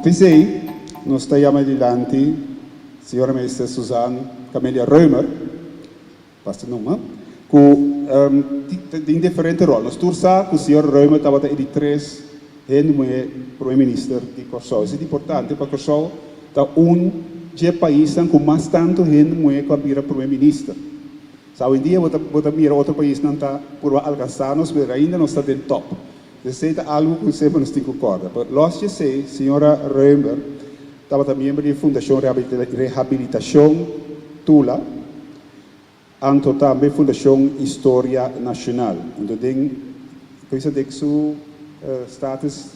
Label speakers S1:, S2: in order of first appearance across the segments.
S1: pensei, nós estamos adiante, senhora ministra Suzanne Camélia Reumer, basta não, com em diferente rol. Nós tursa com o senhor Reumer estava de três mulher primeiro-ministro de Corsol. Isso é importante para Corsol, está país com mais tanto mulher que a vira primeiro-ministro. Hoje em dia, você mira outro país não está por alcançar, mas ainda não está dentro top. Isso é algo que sempre nos tem que concordar. Mas, eu sei, senhora Reumer, estava também membro da Fundação Reabilitação Tula, e também Fundação História Nacional. Então, coisa de que o status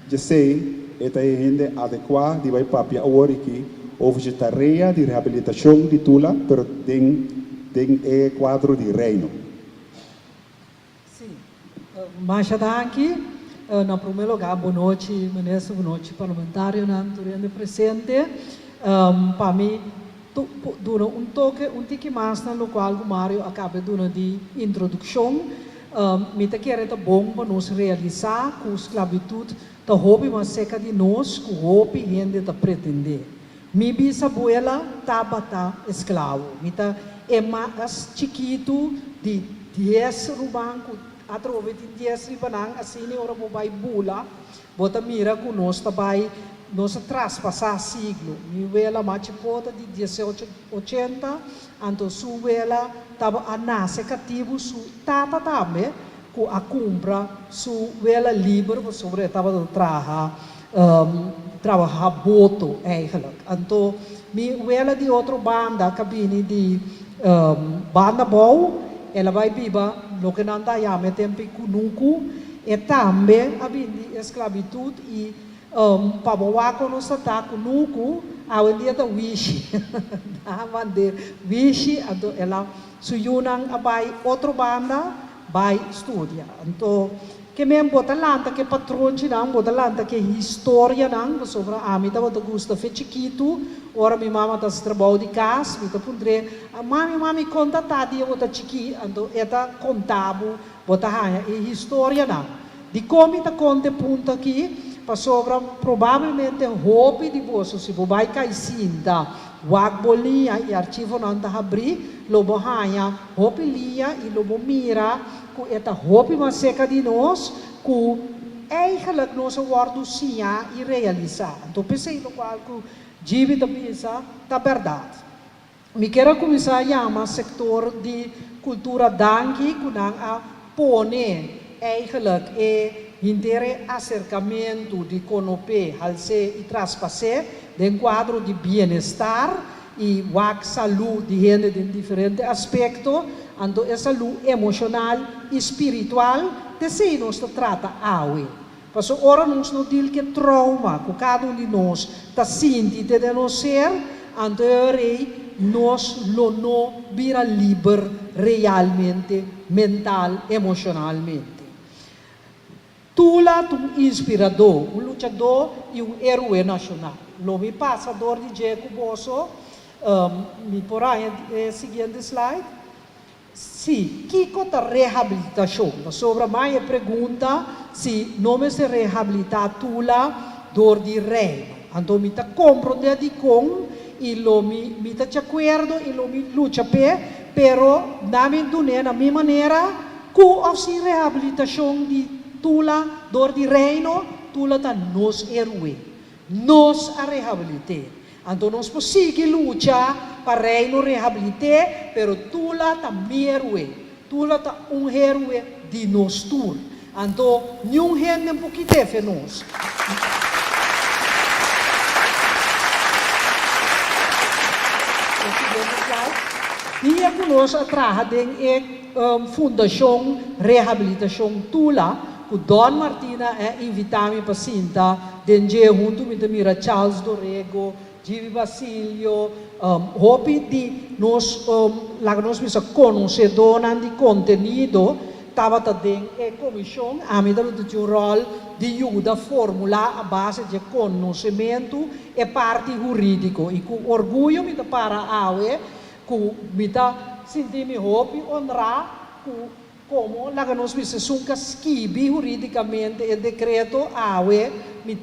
S1: de sei é ainda adequado de vai papia agora aqui houve tarefa de reabilitação de Tula, pero tem quadro de reino.
S2: Sim, mas aqui na primeiro lugar, boa noite, ministro, boa noite, parlamentário, naturalmente presente. Para mim, dura toque, tique mais no qual o Mário acaba de introdução. Me te quer é bom para nos realizar com esclavitud, da hobby mas seca de nós, com hobby gente da pretender. Mi bisabuela estava escravo, me ta é mais chiquito de 10 rubanco, através de 10 ribanang, assim ora vai bula, bota mira com nós também, nós traspassar siglo. Mi vela machipota de 1880, anto su vela estava a nascer cativo su tata também, com a compra su vela livre, sobre estava do trabalhar boto eigenlijk. Então, mi vela de outra banda, cabine de banda bom, ela vai viva, lo que não dá yame tempo kunuku, e também a de esclavitud e para o que nós está kunuku, a dia da wish, da de wish, então ela suyunang abai outra banda, vai estudar. Então, que mesmo bota lanta que patrão de não bota lanta que história não sobre a mim tava gosta fe chiquito ora minha mama tá se trabalho de casa me tá pondre mami conta tá dia bota chiqui ando eta contabo bota hanya e história não de como tá conta ponto aqui para sobre provavelmente hobby de você se vai cair cinta wag bolia e arquivo não tá abrir lobo hanya hobby lia e lobo mira ku eta hopi mas seca de nós, ku eigenlijk nós acordo sim e realizar. Então pensei no qual ku jibi da pensa da verdade. Me quero começar a chamar sector de cultura dangue ku nang a pone eigenlijk inteiro acercamento de conope halse e traspasse de quadro de bem-estar e wak saúde de gente de diferentes aspectos. Ando essa saúde emocional e espiritual, de se nós trata awe. Porque ora nós não diz que trauma, que cada de nós está sentindo de nós ser, ando rei nós não vira livre realmente, mental, emocionalmente. Tula um inspirador, um lutador e um herói nacional. Lo me passador de Jeco Bosso, me porá seguinte slide. Sim, que conta reabilitação? Sobre a minha pergunta, se não se reabilitar tula dor de reino. Então, me está compreendendo de com e lo me está de acordo e lo me luta pé, pero na minha maneira, com a reabilitação de tula dor de reino, tula está nos herói, nos a reabilitar. Então, nós podemos lutar para reino reabilitar, pero tula também herói. Tula tá herói de nós tur. Então, nenhum gente um pouquinho de nós. Dia que nós trabalhamos em Fundação Reabilitação Tula, o Don Martina invitado para sentar, dentro junto com a Charles Dorrego, Givi Basilio, hopi di nós conhecedora de conteúdo, estava também a comissão, a medida de um rol de ajuda a formular a base de conhecimento e parte jurídico. E com orgulho, me para a AUE, com me sentir-me hopi, honrar, como lá que nós vimos sunca skibi juridicamente o decreto AWE me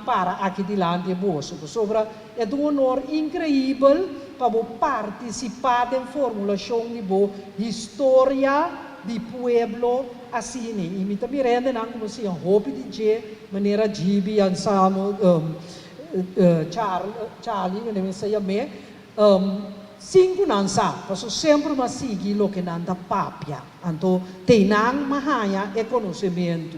S2: para aqui de lá de bolso. Sobre é um honor incrível para participar da formulação de boa história do pueblo assim. E me também rende não como se hope de je maneira gibi ansamo Charlie que nem sei me 5 não sabe, porque sempre mas sigue o que não dá papia. Então, tem não mahaya é conhecimento.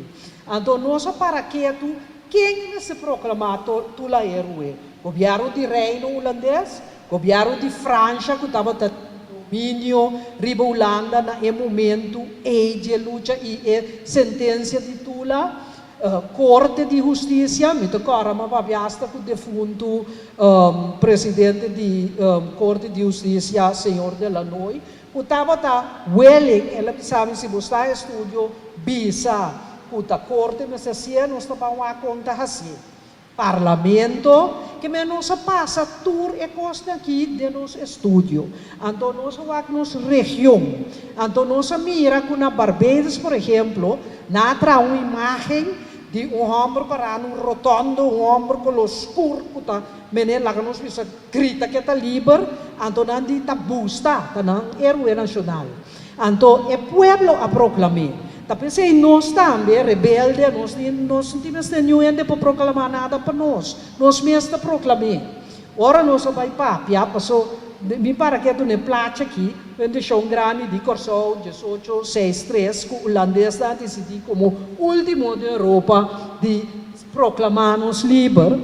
S2: Então, nós para que tu quem se proclamar tu lá herói? Governo de Reino Holandês, governo de França que estava domínio riba Holanda na momento de luta e sentença de Tula. Corte de Justiça, me tocara uma babiasta com o defunto presidente da Corte de Justiça, senhor Delanoy, que estava willing, ela sabe se você estudo, bisa, que a Corte, mas assim, nós estamos a conta assim. Parlamento, que menos passa tour e costa aqui de nosso estúdio. Então, nós vamos na região. Então, nós mira com a Barbados, por exemplo, na uma imagem de homem para rotondo, homem com os escuro, menino lá que nós vimos grita que está livre, então não de tabusta, não herói nacional. Então, o pueblo a proclamar. Tapi se nós também rebelde, nós não temos nenhum para proclamar nada para nós mesmos proclamar. Ora nós vai papia, passou me parece que é uma placa aqui, quando deixou grande de Corsol 1863, que o holandês decidiu como último da Europa de proclamar-nos livres.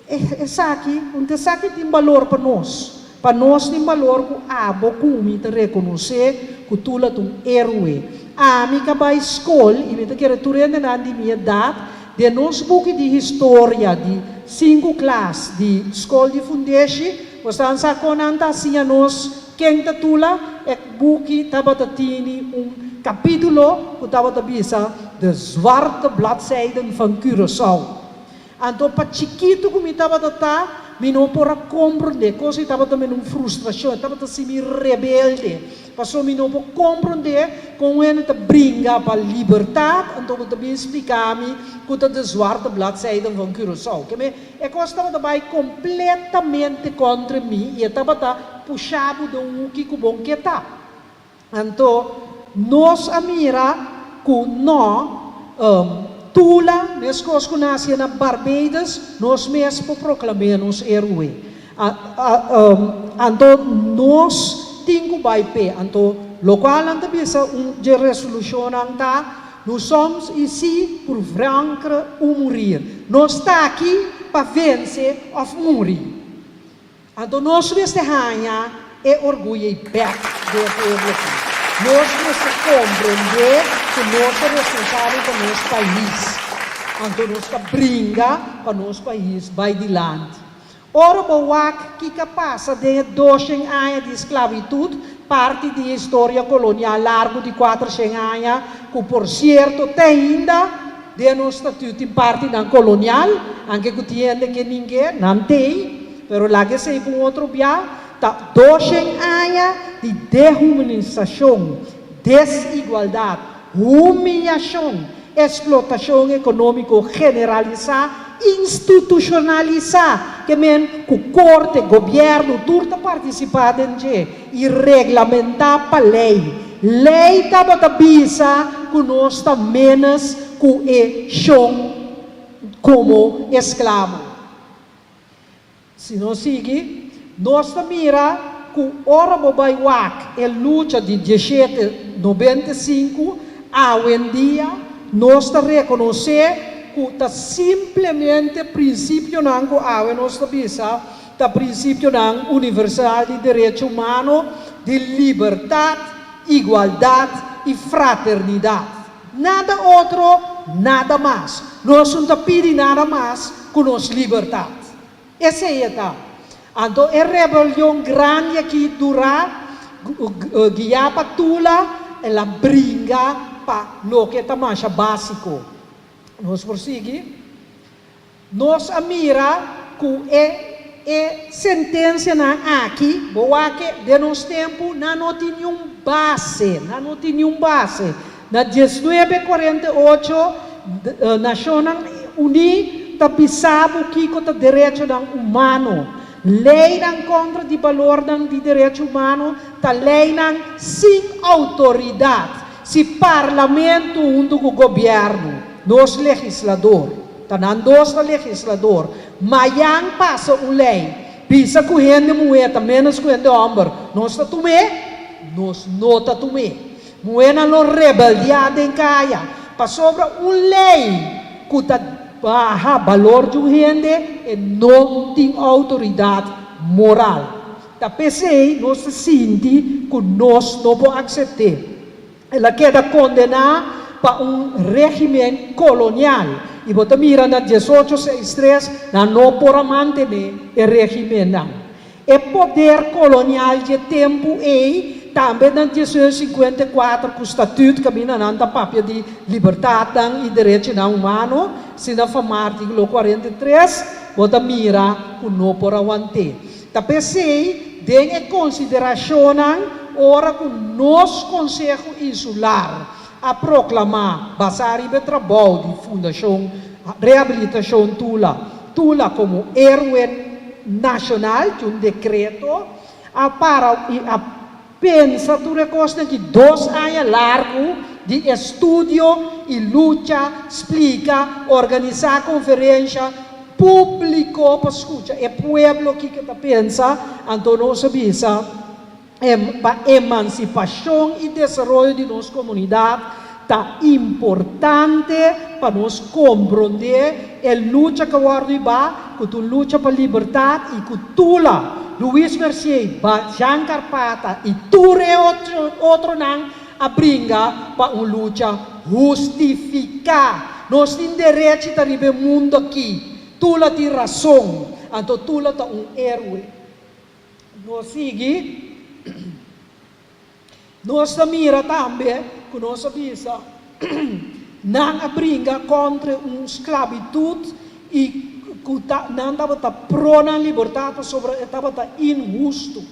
S2: Essa aqui, tem valor para nós tem valor que a boca me reconhecer que tu é um herói. A amiga vai à escola, e me quer tu rende na minha idade, de nos book de história de 5 classes de escola de fundação. Você sabe quando assim nós quem está tula é buki estava tini capítulo que estava bisa de zwarte bladzijden van Curaçao. Então para chiquito como estava me não pora compreender, coisa estava também uma frustração, estava assim me rebelde, passou me não pora compreender como ele te brinca para liberdade, então também explicar-me que está de zwarte bladzijden van Curaçao, que é coisa estava vai completamente contra mim e estava puxado de que bom que está. Então nós amira que nós Tula, nesse coisa que nasce na Barbados, nós mesmos proclamamos herói. Então, nós temos que então, local anda bisa de resolução anda, nós somos aqui por franca ou morrer. Nós está aqui para vencer ou morrer. Então, nós mesmos é orgulho e back do povo aqui. Nós precisamos compreender que nós somos responsáveis para nosso país. Então, nós brinca para nosso país, vai adiante. Ora, o que passa de 200 anos de esclavitud, parte da história colonial largo de 400 anos, que, por certo, tem ainda de nosso estatuto em parte da colonial, anche que tiende que ninguém não tem, mas lá que sei com outro biá, 200 anos de dehumanização, desigualdade, humilhação, explotação econômica generalizada, institucionalizada, que o corte, governo, tudo participado e regulamentar para lei. Lei estava a bisa que nós estamos menos que chão como escravo. Se não seguir, nós mira que ora vai wak a luta de 1795 a hoje em dia nós reconhecer que está simplesmente princípio não que a nós bisa está princípio não universal de direito humano de liberdade, igualdade e fraternidade. Nada outro, nada mais. Nós não pedimos nada mais que nossa liberdade. Essa é a então, a rebelião grande que dura, guia para tula, ela brinca para o que é mais básico. Nós prosseguimos. Nós mira que E sentença na aqui, boa que de nos tempo não tem nenhum base, não tem nenhum base. Na 1948, Nações Unidas tapisava que o direito humano, lei contra o valor de direito humano, ta lei sem autoridade, se parlamento do governo, nos legislador, ta não dos legislador. Mayang passa lei, pisa correndo moeda, menos correndo homem, nós tá tomé, nós não tá tomé. Moeda no rebeldia em caia, passou sobre lei que tá baja valor de gente e não tem autoridade moral. Tá pensei, nós se sente que nós não podemos aceitar. Ela queda condenar para regime colonial. E você mira na 1863, não pode manter o regime não. O poder colonial de tempo é também na 1854 com o estatuto que mina nanta papel de liberdade e direitos humanos, se na forma artigo 43, você mira que não pode manter. Tapi sei, dengue consideração ora que nos Conselho Insular a proclamar basari de trabalho de Fundação Reabilitação Tula como héroe nacional de decreto para pensa tu recosta que 2 anos largo de estudo e luta, explica, organizar conferência, público para escutar. É pueblo que pensa, então nós sabemos para emancipação e desenvolvimento de nossa comunidade tá importante para nós compreender a luta que que tu luta para liberdade e que tu lá Luiz Mercier, Jean Carpata e tudo outro não a brinca para uma luta justificar. Nós temos direito de viver no mundo aqui. Tu lá tem razão, então tu lá é héroe. Nós seguimos. Nós mira também que nós sabemos não brinca contra uma esclavitud e não estava prona liberdade sobre estava injusto.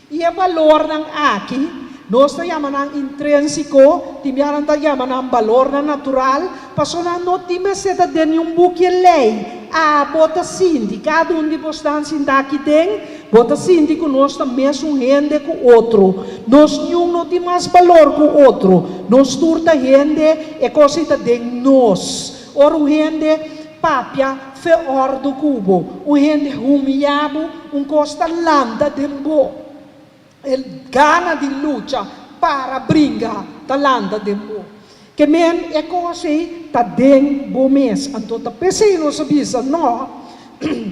S2: E o valor aqui, nós chamamos intrínseco, chamamos valor natural, porque não temos de nenhum buque lei. Bota sindi, cada de vocês está aqui dentro, bota sindi que nós também somos gente com o outro. Nós não temos mais valor que o outro. Nós turta gente é coisa de nós. Ora, gente papia feor do cubo, gente humilhado, costa landa de bo. Gana de luta para brincar da landa de bo. Que men é coisa tá dentro do mês. Então, tá pensando, nós sabemos, não,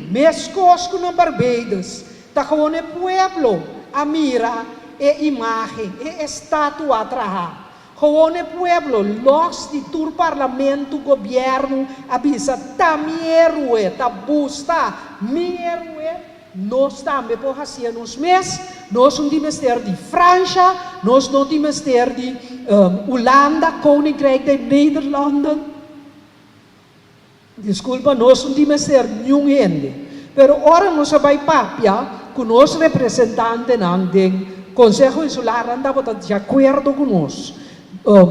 S2: mês cosco na Barbados, tá com o pueblo, a mira, e imagem, e estátua atrás. Com o pueblo, los de tur parlamento, governo, avisa, tá mierue, tá busta, mierue, nós também podemos fazer nos meses, nós não temos de França, nós não temos de Holanda, Koninkrijk de Nederlanden. Desculpa, nós não temos nenhum gente. Pero ora nós vai papia com os representantes do Conselho Insular, andava de acordo conosco.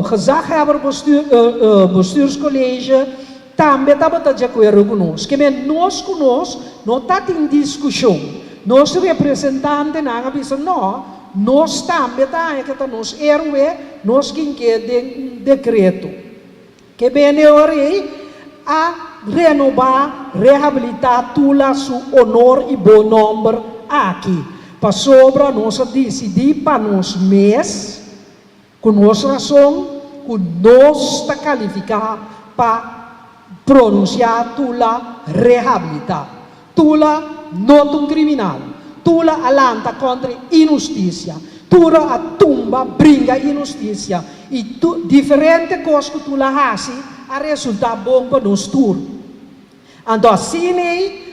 S2: Gezaghebber bestuurscollege também estava de acordo conosco. Que nós não está em discussão. Nós representantes não dizem não, nós também está nos héroe, nós quem quer decreto. Que bem ora a renovar, reabilitar tula su honor e bom nome aqui. Para sobra nós decidir para nos mês com nossa razão, com nós está qualificado para pronunciar tula reabilitar. Tula não um criminal. Tula alanta contra injustiça. Tula a tumba brinca injustiça. E diferente coisas que tula faz, a resultar bom para nós tur. Então assim,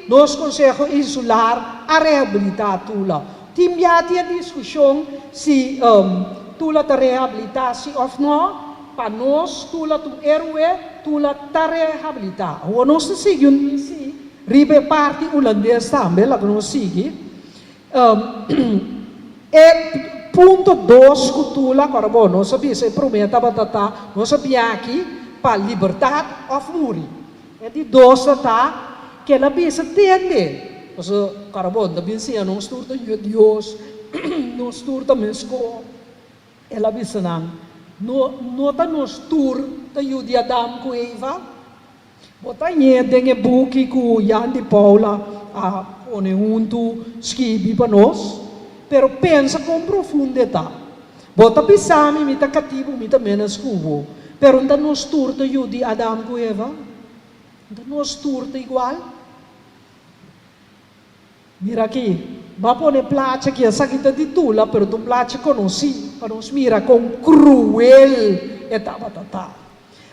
S2: nós Conselho Insular a reabilitar tula. Tinha discussão se tula ta reabilitar se ou não. Para nós, tula tu héroe, tula ta reabilitar. O nós seguimos ribe parte holandês também, lá que nós seguimos. E ponto 2 cultura, agora bom, nós sabia se prometa batata, nós sabia aqui para liberdade of muri. É de dois tá que ela bisa tende. Mas agora bom, da bisa não esturta Deus, não esturta mesco. Ela bisa não tá no estur da Jude Adam com Eva. Bota dengue buki com Jan de Paula a one junto skibi para nós. Pero pensa com profundidade. Bota pisami, mita cativo, mita menos cubo. Pero não nos turta Jude Adam com Eva. Não nos turta igual. Mira aqui. Va pone placa que essa aqui de tula, pero tu placa conheci. Para nos mira com cruel etapa tata.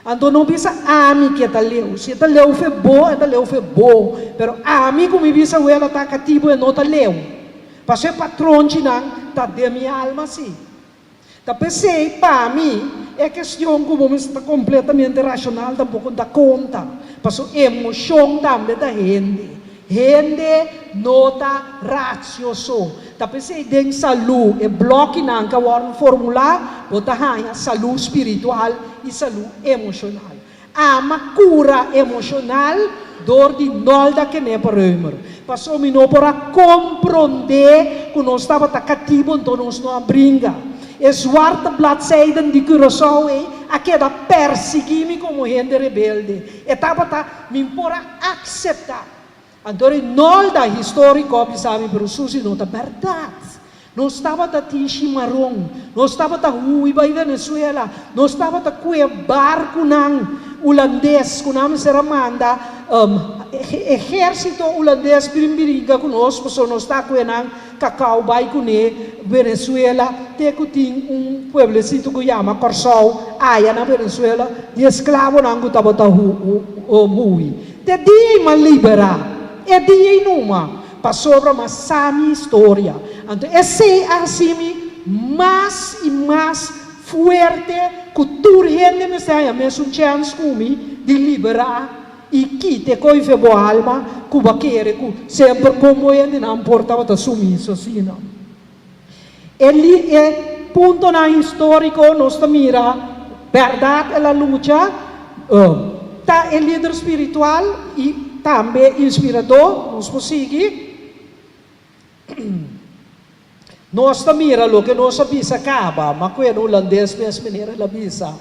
S2: Então não bisa ami que está leu. Se está leu foi bom, está leu foi bom. Pero ami como bisa o ela tá cativo e não está leu. Passei patrão de não, tá de minha alma assim. Tá pensei, para mim, é questão como está completamente racional, tampouco dá conta. Passou emoção também da gente. Gente nota racioso. Tá pensei, tem saúde, é bloco não, que agora formular, bota a saúde espiritual e saúde emocional. Ama cura emocional, dor de nolda que nem para Römer. Passou me não para compreender que nós estava cativo, então nós não brinca. E zwarte bladzijden die Curaçao é aquela perseguir-me como gente rebelde. E estava me para aceitar. Então nolda histórico, sabe, pero susi não tá verdade. Não estava a tinha marrom, não estava a rui para Venezuela, não estava a cuia barco não holandês, que não se manda exército holandês briga conosco, só não está cuia não cacau vai com Venezuela, tem que pueblecito que chama Corsol, aí na Venezuela, de escravo não que estava a rui. Te dia uma libera, é dia numa. Passou para uma sami história. Então, esse é assim, mais e mais forte, que tudo gente me está mesmo chance comigo de liberar e que te coife boa alma, que vai querer, que sempre como ele não importa o sumiço assim não. Ele é ponto na histórico, nós mira, verdade é a luta, tá é líder espiritual e também inspirador, nós conseguimos. Nós mira lo que nós bisa acaba, mas quando o holandês mesmo maneira la bisa.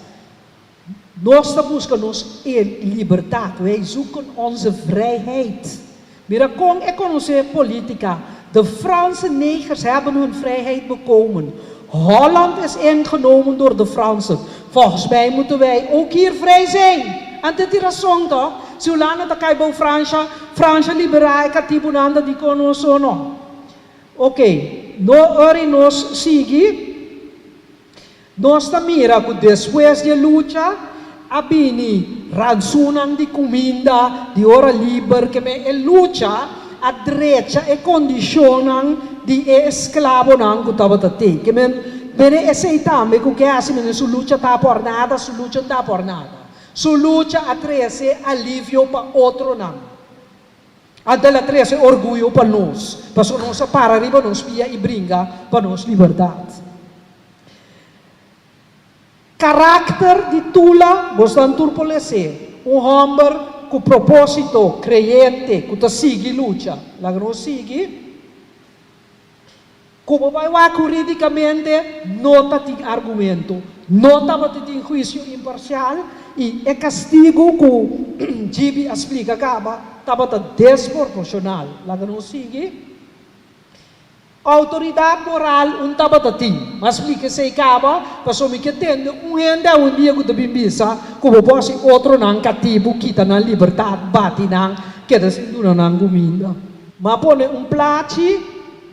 S2: Nós buscamos liberdade, wij zoeken onze vrijheid. Mira, com economische politica, de Franse negers hebben hun vrijheid bekomen. Holland is ingenomen door de Fransen. Volgens mij moeten wij ook hier vrij zijn. En dit is razão toch? Zulana da kai bo França liberai katibunanda di conosco no. Ok, nós sigue, nós mira que depois de luta, abini ransunan de comida, de hora livre, que me luta, a direita e condicionam de escravo não que estava até, que me esse também que é assim, sua luta está por nada, sua luta está por nada, sua luta a trazer alívio para outro não. Adela trece orgulho para nós, para nós para arriba nos pia e brinca para nós liberdade. Caráter de tula, gostam turpolecer, homem com propósito, creyente, que te sigue luta, lá que nós sigue, como vai lá juridicamente, não tem argumento, não tem juízo imparcial e é castigo que Gibi explica acaba. Estava desproporcional. Lá que não sigue. Autoridade moral não estava assim. Mas explica se acaba, passou me que tende gente um dia que te bimbisa, como pode outro não cativo, quita na liberdade, bate não, que descendura não comida. Mas põe plate,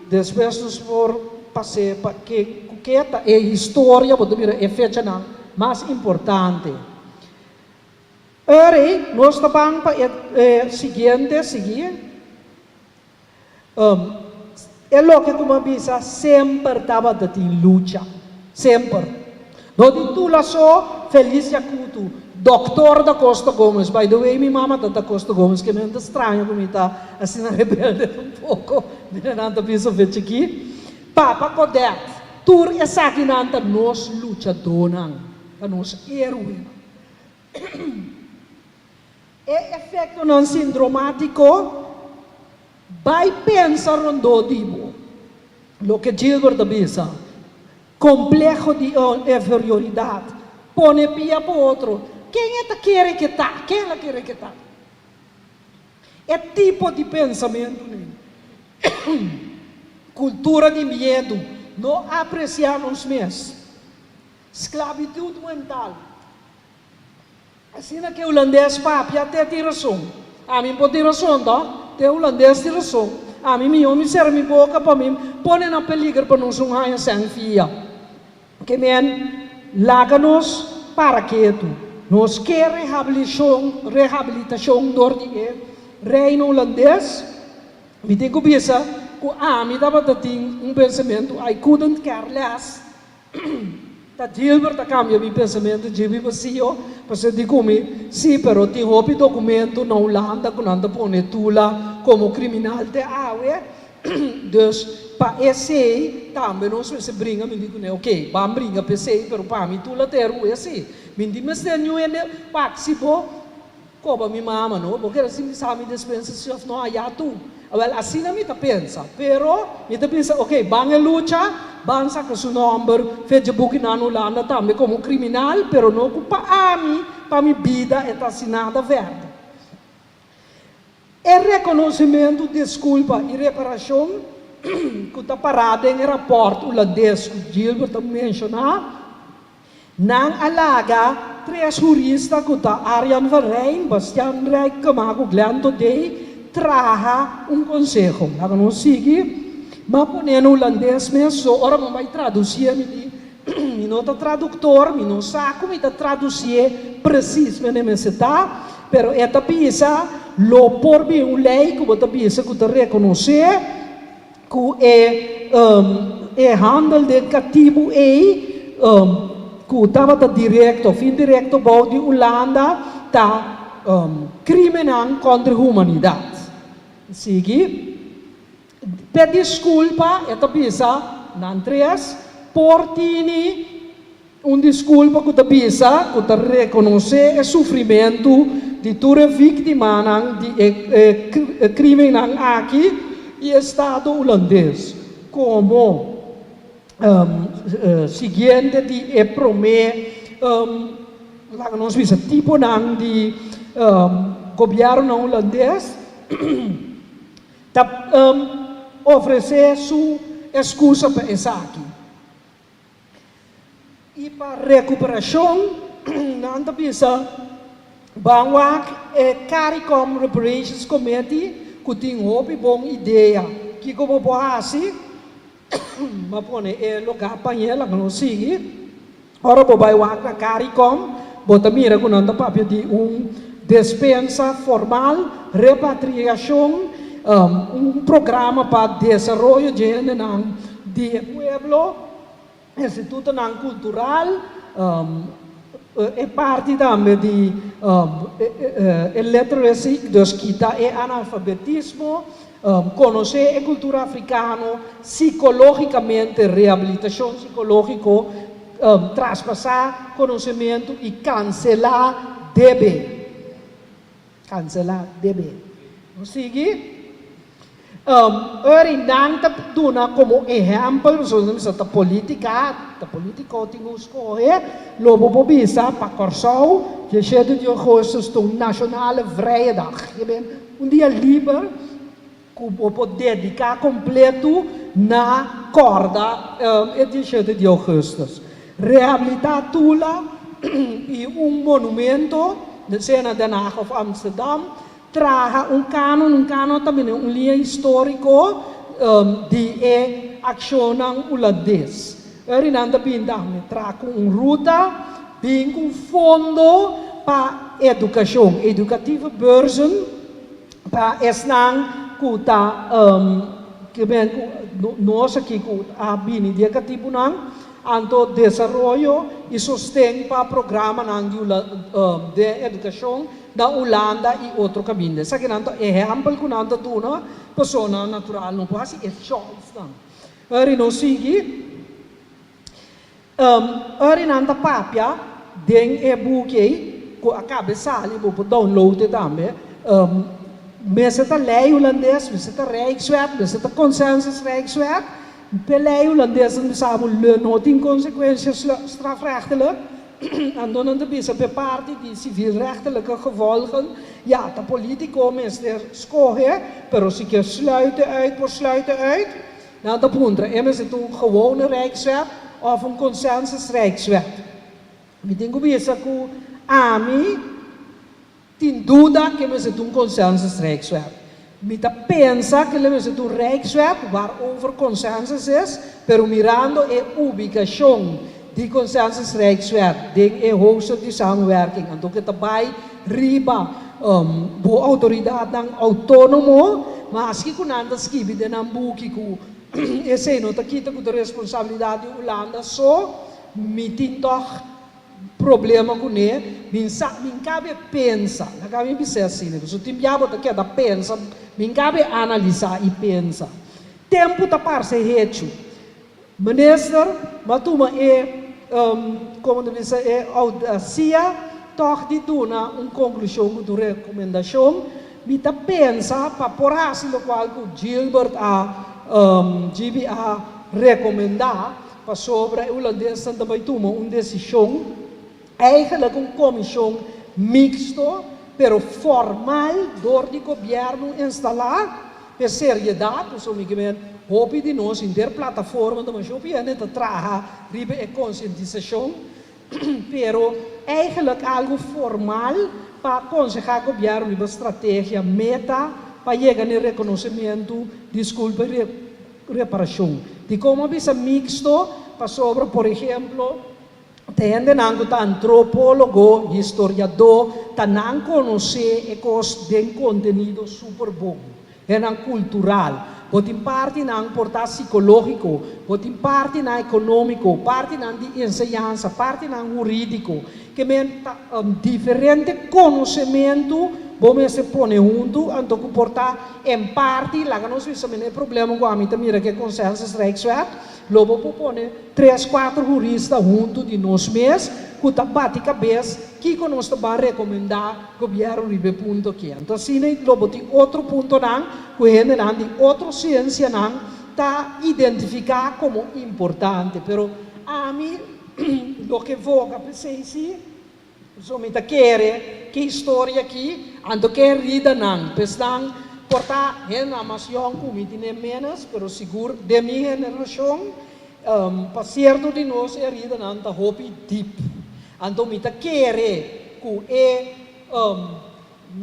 S2: depois por passar para que é história, pode vir é fecha não, mais importante. Ora, nós estamos para seguir. É o que como bisa sempre estava em luta, sempre. Dodi tula so, Felicia Couto, Doctor da Costa Gomes. By the way, minha mama da Costa Gomes, que me anda estranho como está assim na rebelde pouco. Me anda penso ver aqui. Papa Codette, tur essa aqui nanta nos lutadores, a nos heróis. É efeito não sindromático, vai pensar rondo dibo. Lo que Gilbert pensa, complexo de inferioridade, pone pia para outro. Quem é que quer que tá? Quem ela quer que tá? É tipo de pensamento, né? Cultura de medo, não apreciamos mesmo. Esclavitud mental. Assim que o holandês papi até tem razão. A mim pode ter razão, tá? Tem holandês tem razão. A mim me serve minha boca para mim. Põe na peligro para não sonhar sem fia. Que men, laga-nos para quieto. Nos quer reabilitação door die reino holandês. Me tem que pensar que a mim dava um pensamento. I couldn't care less. Ta Gilbert ta cambia mi pensamento, Gilbert vazio, perché dico mi, sì però ti hopi documento na Holanda, con anda pone tula como criminal te awe, dus pa essay, também não se brinca, me digo, ok, vamos brincar para essay, pero pa mi tula te ru essay, me digo, mas tem new ene, participo, como mi mama, no, porque assim me sabe dispensa se não há tu. Well, assim não me pensa, pero me pensa, ok, bange luta, bansa que su number, fez buki na Holanda também como criminal, pero não culpa a mim, para minha vida é assinada verde. É reconhecimento, desculpa e reparação que está parado em rapport holandês que Gilbert mencionou, não alaga três juristas que está Arjan van Rijn, Bastian Rijk, Kamago Glenn Today, traga conselho. Agora não sigue, mas ponendo holandês mesmo, ora não vai traduzir, me não está tradutor, me não sabe como está traduzir precisamente me está, pero esta pisa, lo por bem um lei que você pisa que te reconhecer, que é handel de cativo que estava direto, fim direto, bom de Holanda, tá criminal contra a humanidade. Sigue. Pede desculpa, esta pisa, não três, portini, desculpa que te pisa, que te reconhecer o sofrimento de tua vítima de crime aqui e Estado holandês. Como seguinte de prometer, nós vimos tipo de governo holandês oferecer sua excusa para isso aqui. E para recuperação, não pensa, vamos CARICOM Reparations Committee, que tem uma boa ideia, que como pode assim, mas pone lugar para ela, não sigue. Ora, vai a CARICOM, bota mira com anda papel de dispensa formal, repatriação, programa para desenvolvimento de pueblo, instituto cultural, é parte também de literacy, dus kita analfabetismo, conhecer a cultura africana, psicologicamente, reabilitação psicológica, traspassar conhecimento e cancelar deve. Cancelar deve. Não sigue? Nanta duna como exemplo, a política tem que escolher, logo por bisa para Corsau, que é de agosto, nacionale vrijdag. Dia livre, que pode dedicar completo na corda, é de agosto. Reabilitar Tula e monumento na cena de Haag of Amsterdam, traga canon também, linha histórico de ação holandês. Rinanda bindang traga ruta, bem fundo para educação, educativa beurzen, para esnang kuta que ben nós aqui a bini dia katibunan anto desarrollo e sostém para programa de educação da Holanda e outro caminho. Sa que nanto exemplo que nanto tuna persona natural não pode é choice não. Ari no sigi ari nanta papia den e buque ko acabe sali bo download também Mensen te lei Holandes, mensen te Rijkswet, mensen te consensus Rijkswet. Belei Holandes en samen nooit in consequenties strafrechtelijk. En dan de bisa per parte die civielrechtelijke gevolgen. Ja, de politico is er schogen, pero si que sluiten uit. Nou, dat punt, is het een gewone Rijkswet of een consensus Rijkswet. Ik denk dat we AMI tin duda que nós temos consensus Rijkswet. Mita pensa que nós temos Rijkswet waarover consensus is, pero mirando a ubicação de consensus Rijkswet, de hoogste de samenwerking. En ook het erbij riba bo autoridade autônomo, mas que kunanda skibi de nambuki ku esse não tá kita com a responsabilidade de Holanda só mitin toch problema com ele, min cabe pensa, não cabe pensar assim, se o tempo tá queda pensa, min cabe analisar e pensa. Tempo tá parse hecho. Minister, matuma como diz audacia, toch de duna conclusão com recomendação, mi tá pensa para por assim lo qual que Gilbert GB a recomendar para sobre o holandês também toma decisão. Eigenlijk een comissão mixto, pero formal, door die governo instalar, per seriedade, so mi gemen, hopi di nos in der plataforma, da mas hopi ane te traga, ribe e conscientização, pero eigenlijk algo formal, para aconselhar o governo, ribe estratégia, meta, para chegar no reconhecimento, desculpa e reparação. De como bisa mixto, para sobre, por exemplo, tende nango ta antropólogo, historiador, ta nan conoce e cos den contenido super bom. É nan cultural, pode em parte nan portar psicológico, pode em parte nan econômico, parte nan de enseñança, parte nan jurídico, que men diferente conhecimento, bom se pone junto, então que portar em parte, lá que nós vimos problema com a mim, mira que consensus Rijkswet, logo pone 3, 4 juristas junto de nós mesmos, que tá bate cabeça, que nós vai recomendar governo ribe ponto aqui. Então assim, logo tem outro ponto não, que gente não de outra ciência não, tá identificar como importante, pero a mim lo que voga pensei sim, somita quer que história aqui, ando que rida não, pensam portar a nação como tem menos, pero seguro de minha geração, para certo de nós é rida não tá hopi deep, ando mita quer que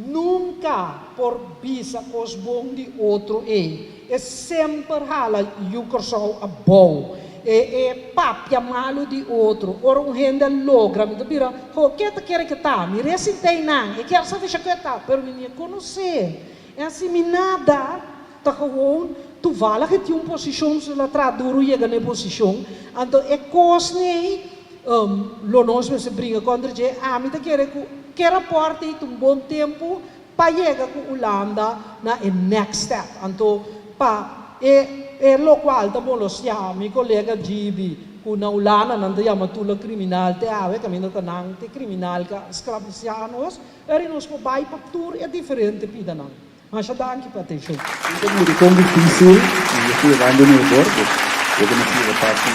S2: nunca por bisa cos bom de outro é sempre hala o coração a bom. Papia malo di outro, ora gente logra, mi dobira, che te quer que tá, mi resintei não, e quer saber que tá, pero me conhecer. É assim, me nada, tá gewoon, tu vala que tem posição, se la traduro chega na posição, então é cosne, lo nós se brinca contra je, me te quer aporte um bom tempo, para chegar com Holanda na next step, então, e lo qual da lo siamo, i collega Gibi, con Holanda non diamo tutto criminal te ave, cammino tanang te criminal ka sclavianos, e nos po bai paptur é differente pidana. Mas já dá aqui para ter show.
S1: Então, muito tão difícil, eu estou dando no bordo, eu comecei a parte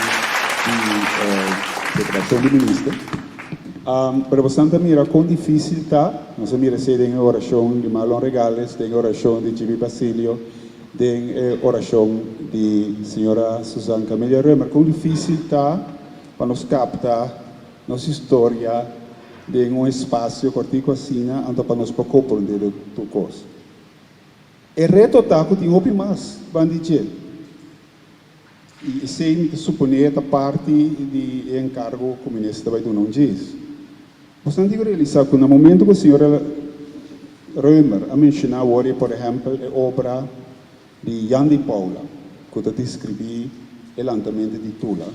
S1: de declaração do ministro. Pero bastante mira quão difícil está, nós mira se tem oração de Marlon Regales, tem oração de Gibi Basilio, tem oração de senhora Suzanne Camélia Römer, quão difícil está para nos captar nossa história de espaço cortico assim, então para nos compreender tudo coisa. E reto está que tem outro mais, bandido. E sem suponer a parte de encargo que o ministro vai dar não diz. Você tem que realizar que no momento que a senhora Römer a mencionar hoje, por exemplo, a obra de Jan de Paula, que está descrevi o lançamento de Tula.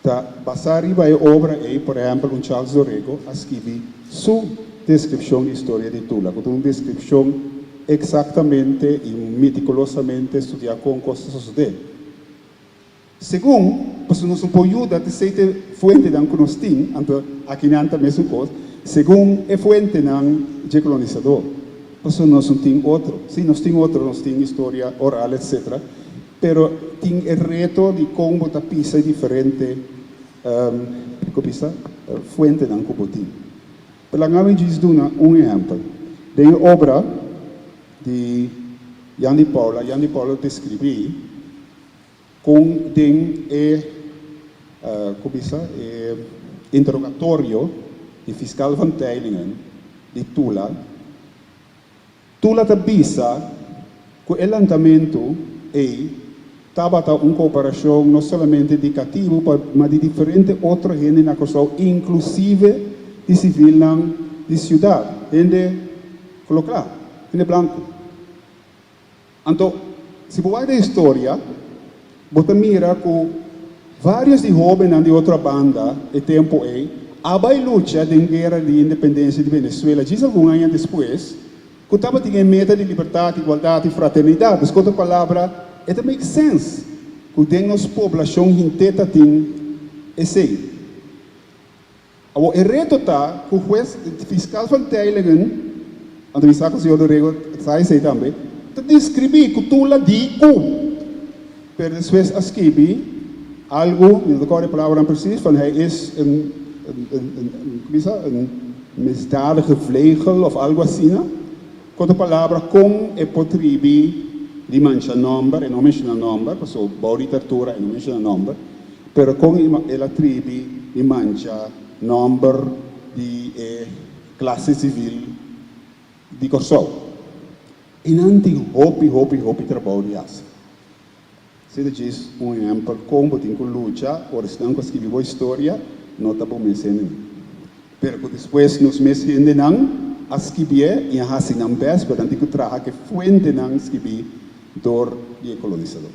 S1: Da basari vai obra e, por exemplo, Charles Dorrego a escrever sua descrição de história de Tula, com uma descrição exatamente e meticulosamente estudar com coisas suceder. Segundo, porque nós não podemos ajudar a ser fonte da que nós temos, então aqui não é a mesma coisa. Segundo, é fonte de colonizador. Porque nós não temos outro. Sim, nós temos outro, nós temos história oral, etc. Pero tem o reto de como a pisa diferente fonte da que nós temos. Pela ngami diz exemplo. Tem a obra de Jan de Paula descreveu com interrogatório do fiscal van Teylingen de Tula. Tula da bisa que o andamento estava uma cooperação não somente indicativo, mas de diferentes outras gente na questão, inclusive de civil de cidade, gente colocada, gente branco. Então, se você vai a história, você mira que vários de jovens de outra banda, e tempo a luta da guerra de independência de Venezuela, diz alguns anos depois, que estava tendo meta de liberdade, igualdade e fraternidade. Mas, com outra palavra, it makes sense que a nossa população inteira tem esse. O reto está que o juiz fiscal van Teylingen, a administração do senhor Dorrego, sai também, descrever que Tula digo, pero depois escrever algo, não recordo a palavra precisa, ele é misdadige vlegel of algo assim, com a palavra com é potribi di mancha number, e non menciona number, perché bau literatura e non menciona number, però con la tribi di mancha number di classe civile di Kosovo. E non ti hopi trabalho di asa. Se diz exemplo, como tem com luta, ou se não conseguir boa história, não está bom mesmo. Pero depois nos meses ainda não, a escrever e a assim não best, mas antigo trabalho que fuente não escrever dor de colonizador.